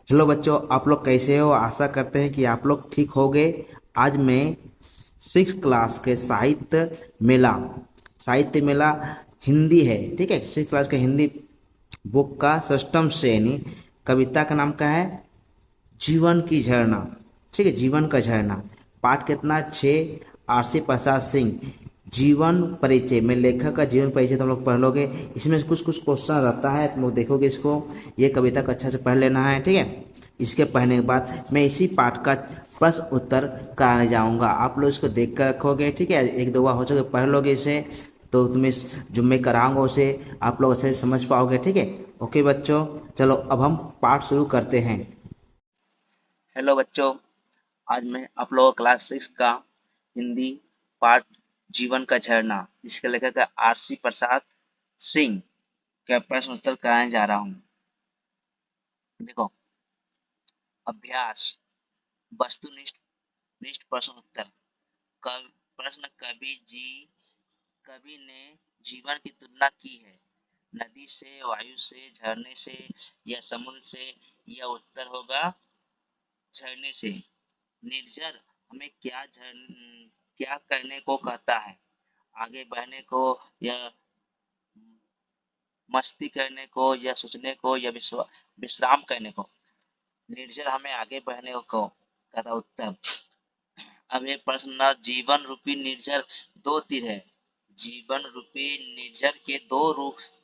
Hello बच्चों, आप लोग कैसे हो? आशा करते हैं कि आप लोग ठीक होंगे। आज मैं सिक्स क्लास के साहित्य मेला हिंदी है, ठीक है। सिक्स क्लास के हिंदी बुक का सिस्टम से यानी कविता का नाम क्या है? जीवन की झरना। ठीक है, जीवन का झरना। पाठ कितना? 6। आरसी प्रसाद सिंह। जीवन परिचय में लेखक का जीवन परिचय तुम लोग पढ़ लोगे। इसमें कुछ कुछ क्वेश्चन रहता है, तुम लोग देखोगे इसको। ये कविता को अच्छा से पढ़ लेना है, ठीक है। इसके पढ़ने के बाद मैं इसी पाठ का प्रश्न उत्तर कराने जाऊंगा। आप लोग इसको देख कर रखोगे, ठीक है। एक दो बार हो सके पढ़ लोगे इसे, तो तुम्हें जो मैं कराऊंगा उसे आप लोग अच्छे से समझ पाओगे, ठीक है। ओके बच्चों, चलो अब हम पाठ शुरू करते हैं। हेलो बच्चों, आज मैं आप लोगों को क्लास 6 का हिंदी पाठ जीवन का झरना, जिसके लेखक है आरसी प्रसाद सिंह, का प्रश्न उत्तर कराने जा रहा हूँ। देखो, अभ्यास, वस्तुनिष्ठ निष्ठ प्रश्न उत्तर। प्रश्न, कवि ने जीवन की तुलना की है नदी से, वायु से, झरने से या समुद्र से। यह उत्तर होगा झरने से। निर्जर हमें क्या करने को कहता है? आगे बढ़ने को, या मस्ती करने को, या सोचने को, या विश्राम करने को। निर्जर हमें आगे बढ़ने को कहता। उत्तर। अब ये प्रश्न, जीवन रूपी निर्जर दो तीर है। जीवन रूपी निर्जर के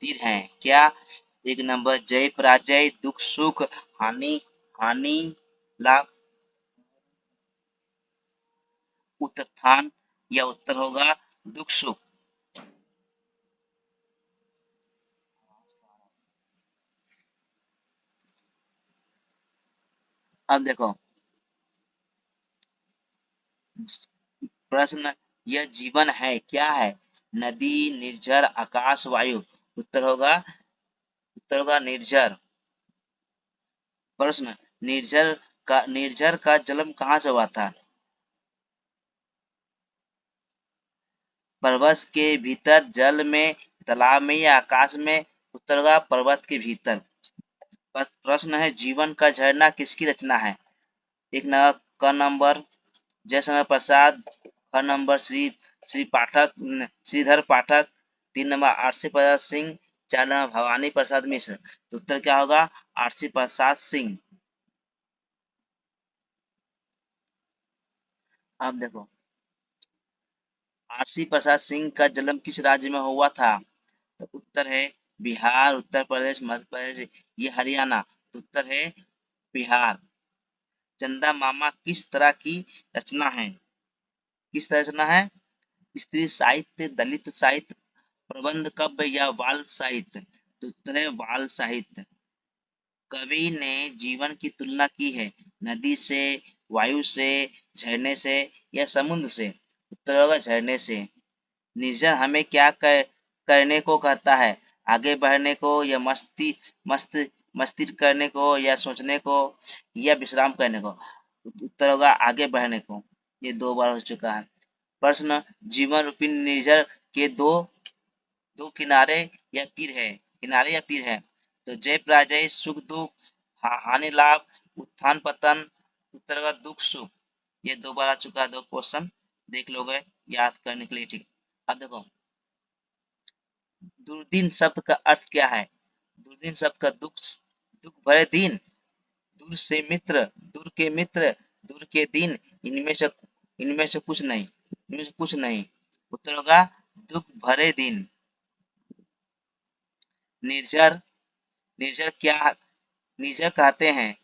तीर हैं क्या? एक नंबर जय पराजय, दुख सुख, हानि हानि, लाभ, उत्थान। या उत्तर होगा दुख सुख। अब देखो प्रश्न, यह जीवन है क्या है? नदी, निर्जर, आकाश, वायु। उत्तर होगा निर्जर। प्रश्न, निर्जर का जन्म कहाँ से हुआ था? पर्वत के भीतर, जल में, तालाब में या आकाश में। उत्तर होगा पर्वत के भीतर। प्रश्न है, जीवन का झरना किसकी रचना है? एक नंबर क नंबर जयशंकर प्रसाद, ख नंबर श्रीधर पाठक, 3 number RC Prasad Singh, 4 number Bhavani Prasad Mishra. तो उत्तर क्या होगा? आरसी प्रसाद सिंह। अब देखो, आरसी प्रसाद सिंह का जन्म किस राज्य में हुआ था? तो उत्तर है बिहार, उत्तर प्रदेश, मध्य प्रदेश, ये हरियाणा। तो उत्तर है बिहार। चंदा मामा किस तरह की रचना है? किस तरह रचना है? स्त्री साहित्य, दलित साहित्य, प्रबंध काव्य या बाल साहित्य। तो उत्तर है बाल साहित्य। कवि ने जीवन की तुलना की है नदी से, वायु से, झरने से या समुद्र से। उत्तर होगा झरने से। निर्जर हमें करने को कहता है? आगे बढ़ने को, या मस्त मस्ती करने को, या सोचने को, या विश्राम करने को। उत्तर होगा आगे बढ़ने को। ये 2 बार हो चुका है। प्रश्न, जीवन रूपी निर्जर के दो दो किनारे या तीर है। तो जय पराजय, सुख दुख, हानि लाभ, उत्थान पतन। उत्तर का दुख सुख। ये 2 बार आ चुका है। 2 क्वेश्चन देख लोगे याद करने के लिए, ठीक। अब देखो, दुर्दिन शब्द का अर्थ क्या है? दुर्दिन शब्द का दुख भरे दिन, दूर से मित्र, दूर के मित्र, दूर के दिन, इनमें से कुछ नहीं। इनमें से कुछ नहीं। उत्तर होगा दुख भरे दिन। निर्जर निर्जर क्या निर्जर कहते हैं?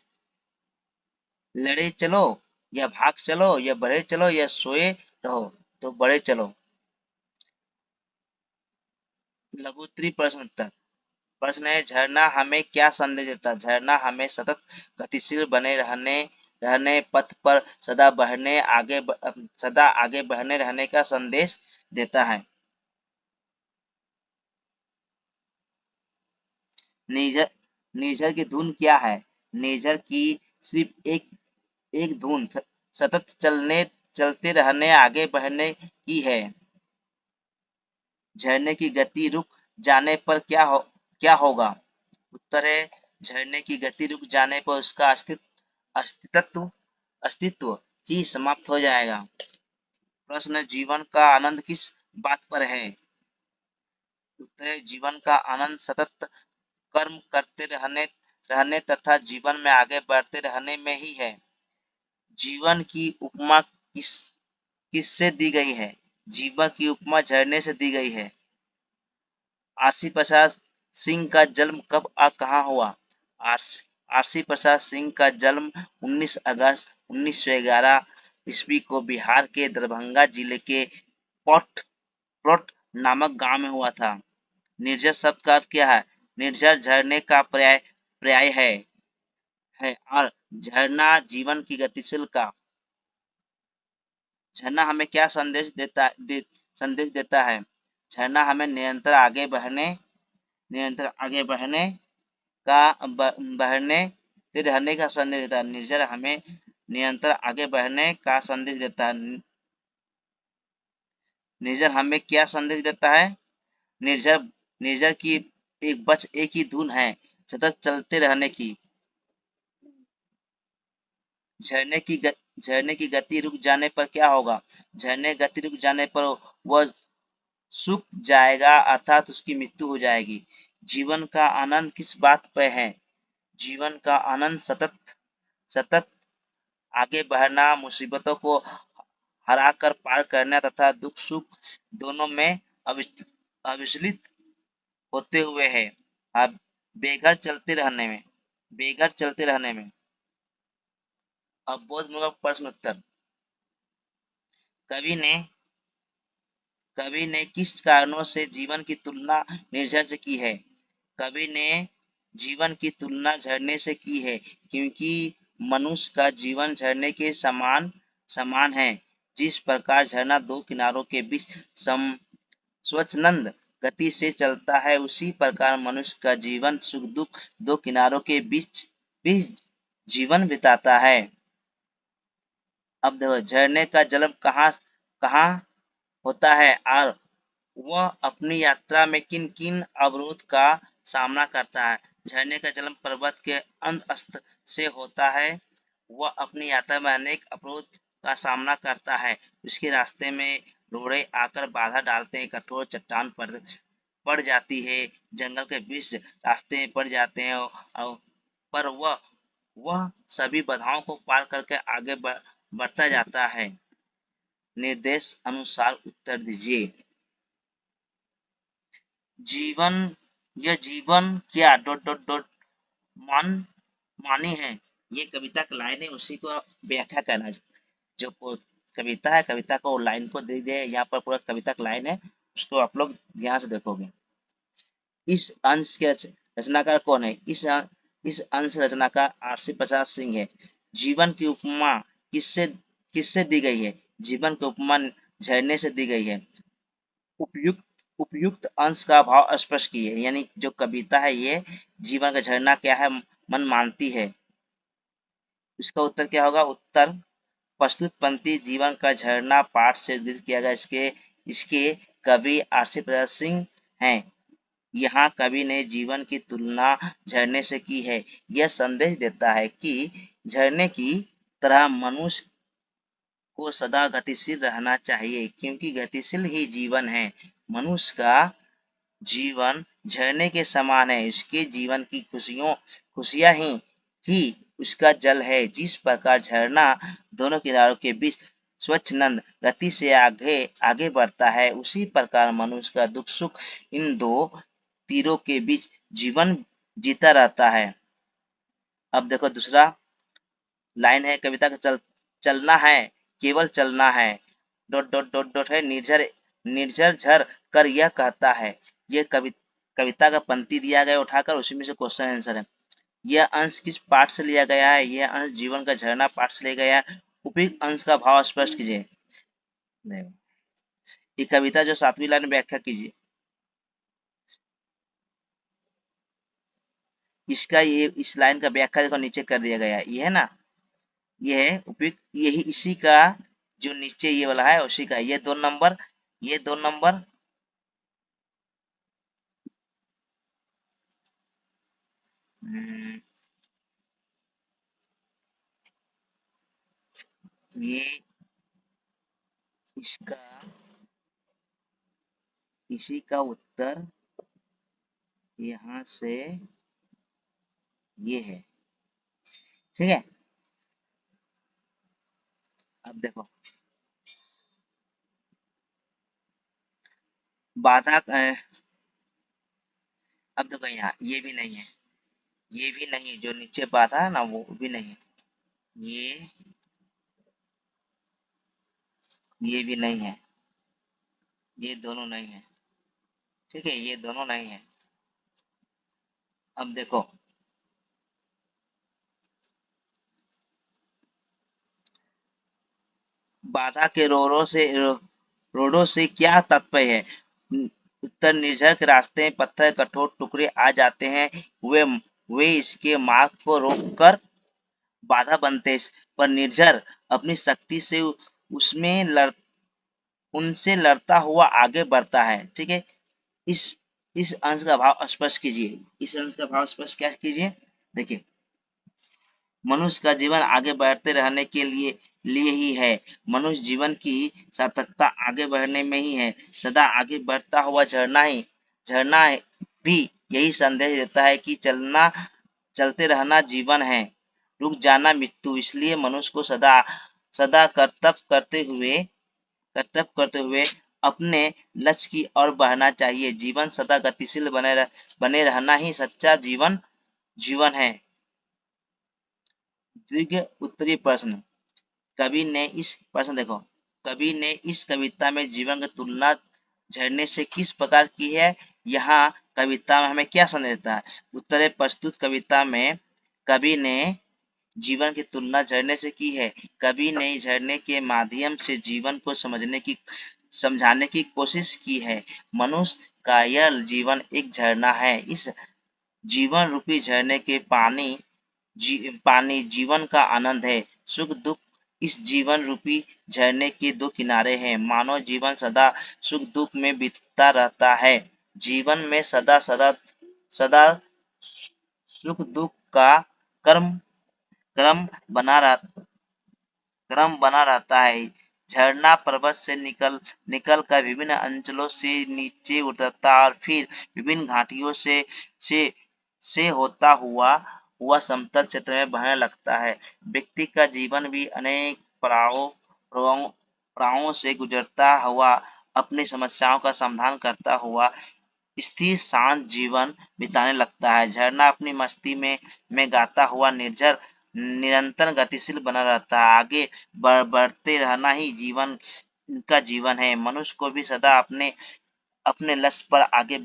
लड़े चलो, या भाग चलो, या बढ़े चलो, या सोए रहो। तो बढ़े चलो। लघुत्तरी प्रश्न उत्तर। प्रश्न है, झरना हमें क्या संदेश देता है? झरना हमें सतत गतिशील बने रहने, पथ पर सदा आगे बढ़ने रहने का संदेश देता है। निर्जर निर्जर की धुन क्या है? निर्जर की सिर्फ एक धुन सतत चलते रहने, आगे बढ़ने की है। झरने की गति रुक जाने पर क्या होगा? उत्तर है झरने की गति रुक जाने पर उसका अस्तित्व अस्तित्व ही समाप्त हो जाएगा। प्रश्न, जीवन का आनंद किस बात पर है? उत्तर है, जीवन का आनंद सतत कर्म करते रहने रहने तथा जीवन में आगे बढ़ते रहने में ही है। जीवन की उपमा किससे दी गई है? जीवन की उपमा झरने से दी गई है। आरसी प्रसाद सिंह का जन्म कब और कहाँ हुआ? आरसी प्रसाद सिंह का जन्म 19 अगस्त 1911 ईस्वी को बिहार के दरभंगा जिले के पौट नामक गांव में हुआ था। निर्जर शब्द का अर्थ क्या है? निर्जर झरने का पर्याय है और झरना जीवन की गतिशील का। झरना हमें क्या संदेश देता है? झरना हमें निरंतर आगे बढ़ने का बढ़ने रहने का संदेश देता है। निर्जर हमें निरंतर आगे बढ़ने का संदेश देता है। निर्जर हमें क्या संदेश देता है? निर्जर निर्जर की एक ही धुन है, सतत चलते रहने की। झरने की गति रुक जाने पर क्या होगा? झरने की गति रुक जाने पर वह सूख जाएगा, अर्थात उसकी मृत्यु हो जाएगी। जीवन का आनंद किस बात पर है? जीवन का आनंद सतत आगे बढ़ना, मुसीबतों को हराकर पार करना तथा दुख सुख दोनों में अविचलित होते हुए है। अब बेघर चलते रहने में। अब बोधमूलक प्रश्न उत्तर। कवि ने कवि ने किस कारणों से जीवन की तुलना निर्झर से की है? कवि ने जीवन की तुलना झरने से की है क्योंकि मनुष्य का जीवन झरने के समान समान है। जिस प्रकार झरना दो किनारों के बीच स्वच्छंद गति से चलता है, उसी प्रकार मनुष्य का जीवन सुख दुख दो किनारों के बीच भी जीवन बिताता है। अब देखो, झरने का जन्म कहाँ कहाँ होता है और वह अपनी यात्रा में किन किन अवरोध का सामना करता है? झरने का जन्म पर्वत के अंत से होता है। वह अपनी यात्रा में अनेक अवरोध का सामना करता है। उसके रास्ते में रोड़े आकर बाधा डालते हैं, कठोर चट्टान पड़ जाती है, जंगल के बीच रास्ते पड़ जाते हैं और पर वह सभी बाधाओं को पार करके आगे बढ़ता जाता है। निर्देश अनुसार उत्तर दीजिए। जीवन यह जीवन क्या डॉट डॉट डॉट मान मानी है। ये कविता का लाइन है, उसी को व्याख्या करना। जो कविता है, कविता को लाइन को दे दे, यहाँ पर पूरा कविता का लाइन है, उसको आप लोग ध्यान से देखोगे। इस अंश के रचनाकार कौन है? इस अंश रचनाकार आरसी प्रसाद सिंह है। जीवन की उपमा किससे किससे दी गई है? जीवन की उपमा झरने से दी गई है। उपयुक्त उपयुक्त अंश का भाव स्पष्ट कीजिए। यानी जो कविता है ये जीवन का झरना क्या है मन मानती है। इसका उत्तर क्या होगा? उत्तर प्रस्तुत पंक्ति जीवन का झरना पाठ से उद्धृत किया गया। इसके इसके कवि आरसी प्रसाद सिंह हैं। यहाँ कवि ने जीवन की तुलना झरने से की है। यह संदेश देता है कि झरने की तरह मनुष्य को सदा गतिशील रहना चाहिए, क्योंकि गतिशील ही जीवन है। मनुष्य का जीवन झरने के समान है। इसके जीवन की खुशियां ही उसका जल है। जिस प्रकार झरना दोनों किनारों के बीच स्वच्छंद गति से आगे आगे बढ़ता है, उसी प्रकार मनुष्य का दुख सुख इन दो तीरों के बीच जीवन जीता रहता है। अब देखो दूसरा लाइन है कविता का। चलना है, केवल चलना है, डॉट डॉट डॉट डॉट है। निर्झर झर कर यह कहता है। यह कविता का पंक्ति दिया गया उठाकर, उसी में से क्वेश्चन आंसर है। यह अंश किस पाठ से लिया गया है? यह अंश जीवन का झरना पाठ से लिया गया है। उपयुक्त अंश का भाव स्पष्ट कीजिए। ये कविता जो 7वीं लाइन में व्याख्या कीजिए। इसका ये इस लाइन का व्याख्या देखो नीचे कर दिया गया है, ये है ना, ये है उपयुक्त। यही इसी का जो नीचे ये वाला है उसी का ये 2 नंबर, ये 2 नंबर। ये इसका इसी का उत्तर यहाँ से ये है। ठीक है, अब देखो बाधा अब देखो यहाँ ये भी नहीं है, ये भी नहीं, जो नीचे बाधा है ना वो भी नहीं है, ये ये भी नहीं है, ये दोनों नहीं है। ठीक है, ये दोनों नहीं है। अब देखो बाधा के रोड़ों से क्या तात्पर्य है? उत्तर निर्झर के रास्ते में पत्थर कठोर टुकड़े आ जाते हैं, वे इसके मार्ग को रोककर बाधा बनते हैं, पर निर्झर अपनी शक्ति से उसमें लड़ उनसे लड़ता हुआ आगे बढ़ता है। ठीक है, इस इस अंश का भाव स्पष्ट कीजिए, इस अंश का भाव स्पष्ट क्या कीजिए। देखिए, मनुष्य का जीवन आगे बढ़ते रहने के लिए ही है। मनुष्य जीवन की सार्थकता आगे बढ़ने में ही है। सदा आगे बढ़ता हुआ झरना भी यही संदेश देता है कि चलते रहना जीवन है, रुक जाना मृत्यु। इसलिए मनुष्य को सदा सदा कर्तव्य करते हुए अपने लक्ष्य की ओर बढ़ना चाहिए। जीवन सदा गतिशील बने रहना ही सच्चा जीवन है। दीर्घ उत्तरीय प्रश्न, कवि ने इस प्रश्न देखो, कवि ने इस कविता में जीवन की तुलना झरने से किस प्रकार की है? यहाँ कविता में हमें क्या संदेश देता है? उत्तर प्रस्तुत कविता में कवि ने जीवन की तुलना झरने से की है। कवि ने झरने के माध्यम से जीवन को समझाने की कोशिश की है। मनुष्य का यह जीवन एक झरना है। इस जीवन रूपी झरने के पानी जीवन का आनंद है। सुख दुख इस जीवन रूपी झरने के दो किनारे हैं। मानव जीवन सदा सुख दुख में बीतता रहता है। जीवन में सदा सदा सदा सुख दुख का कर्म क्रम बना रह क्रम बना रहता है। झरना पर्वत से निकल कर विभिन्न अंचलों से नीचे उतरता और फिर विभिन्न घाटियों से से होता हुआ समतल क्षेत्र में बहने लगता है। व्यक्ति का जीवन भी अनेक पड़ावों से गुजरता हुआ अपनी समस्याओं का समाधान करता हुआ स्थिर शांत जीवन बिताने लगता है। झरना अपनी मस्ती में गाता हुआ निर्झर निरंतर गतिशील बना रहता है। आगे बढ़ते रहना ही जीवन है। मनुष्य को भी सदा अपने लक्ष्य पर आगे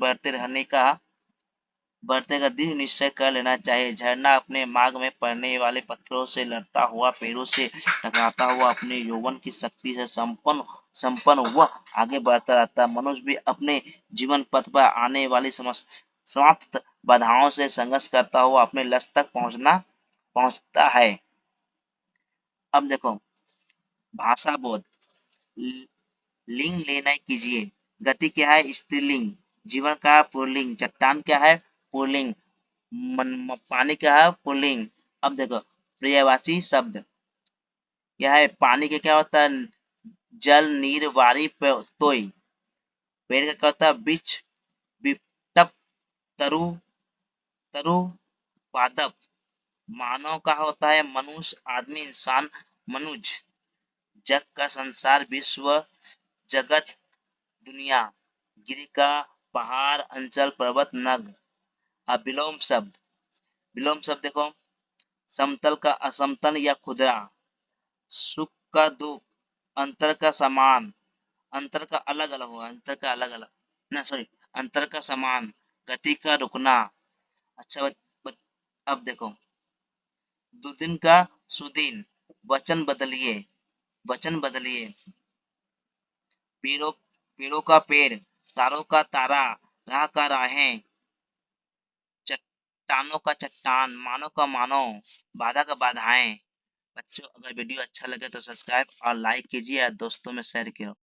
बढ़ते का दृढ़ निश्चय कर लेना चाहिए। झरना अपने मार्ग में पड़ने वाले पत्थरों से लड़ता हुआ, पेड़ों से टकराता हुआ अपने यौवन की शक्ति से संपन्न वह आगे बढ़ता रहता है। मनुष्य भी अपने जीवन पथ पर आने वाली समाप्त बाधाओं से संघर्ष करता हुआ अपने लक्ष्य तक पहुंचता है। अब देखो भाषा बोध, लिंग निर्णय कीजिए। गति क्या है? स्त्रीलिंग। जीवन का है पुल्लिंग। चट्टान क्या है? पुल्लिंग। पानी क्या है? पुल्लिंग। अब देखो पर्यायवाची शब्द क्या है? पानी के क्या होता है? जल, नीर, वारी, तोय। पेड़ का क्या होता है? वृक्ष, विपटप, तरु, तरु, पादप। मानव का होता है मनुष्य, आदमी, इंसान, मनुज। जग का संसार, विश्व, जगत, दुनिया। गिरि का पहाड़, अंचल, पर्वत, नग। अब विलोम शब्द देखो, समतल का असमतल या खुदरा, सुख का दुख, अंतर का समान, अंतर का अलग अलग होगा, अंतर का अलग अलग ना, सॉरी, अंतर का समान, गति का रुकना। अच्छा अब देखो दुदिन का सुदिन, वचन बदलिए, पेड़ों पेड़ों का पेड़, तारों का तारा, राह का राहें, चट्टानों का चट्टान, मानव का मानव, बाधा का बाधाएं। बच्चों अगर वीडियो अच्छा लगे तो सब्सक्राइब और लाइक कीजिए और दोस्तों में शेयर करो।